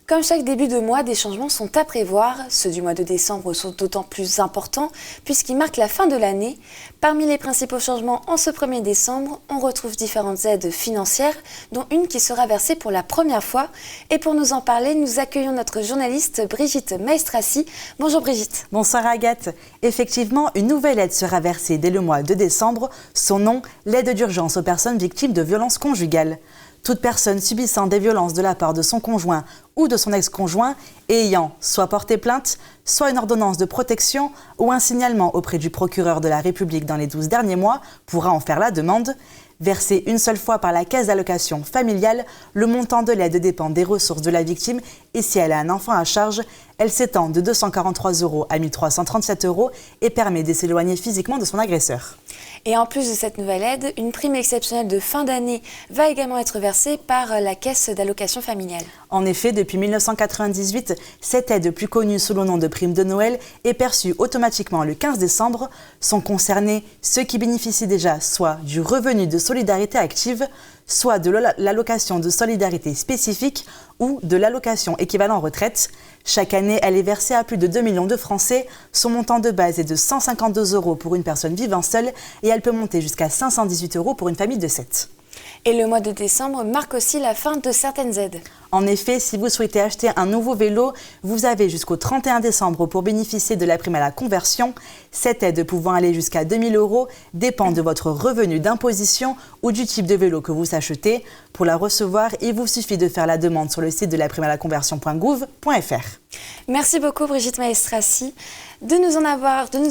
Comme chaque début de mois, des changements sont à prévoir. Ceux du mois de décembre sont d'autant plus importants puisqu'ils marquent la fin de l'année. Parmi les principaux changements en ce 1er décembre, on retrouve différentes aides financières, dont une qui sera versée pour la première fois. Et pour nous en parler, nous accueillons notre journaliste Brigitte Maestrassi. Bonjour Brigitte. Bonsoir Agathe. Effectivement, une nouvelle aide sera versée dès le mois de décembre. Son nom, l'aide d'urgence aux personnes victimes de violences conjugales. Toute personne subissant des violences de la part de son conjoint ou de son ex-conjoint et ayant soit porté plainte, soit une ordonnance de protection ou un signalement auprès du procureur de la République dans les 12 derniers mois pourra en faire la demande. Versée une seule fois par la caisse d'allocation familiale, le montant de l'aide dépend des ressources de la victime et si elle a un enfant à charge, elle s'étend de 243 € à 1 337 € et permet de s'éloigner physiquement de son agresseur. Et en plus de cette nouvelle aide, une prime exceptionnelle de fin d'année va également être versée par la caisse d'allocation familiale. En effet, depuis 1998, cette aide, plus connue sous le nom de prime de Noël, est perçue automatiquement le 15 décembre. Sont concernés ceux qui bénéficient déjà soit du revenu de solidarité active, soit de l'allocation de solidarité spécifique ou de l'allocation équivalent retraite. Chaque année, elle est versée à plus de 2 millions de Français. Son montant de base est de 152 € pour une personne vivant seule et elle peut monter jusqu'à 518 € pour une famille de 7. Et le mois de décembre marque aussi la fin de certaines aides. En effet, si vous souhaitez acheter un nouveau vélo, vous avez jusqu'au 31 décembre pour bénéficier de la prime à la conversion. Cette aide pouvant aller jusqu'à 2 000 € dépend de votre revenu d'imposition ou du type de vélo que vous achetez. Pour la recevoir, il vous suffit de faire la demande sur le site de la prime à la conversion.gouv.fr. Merci beaucoup Brigitte Maestrassi de nous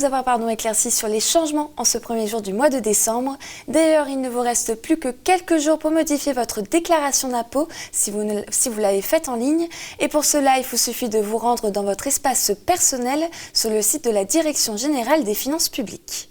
avoir éclairci sur les changements en ce premier jour du mois de décembre. D'ailleurs, il ne vous reste plus que quelques jours pour modifier votre déclaration d'impôt si vous l'avez faite en ligne. Et pour cela, il vous suffit de vous rendre dans votre espace personnel sur le site de la Direction générale des finances publiques.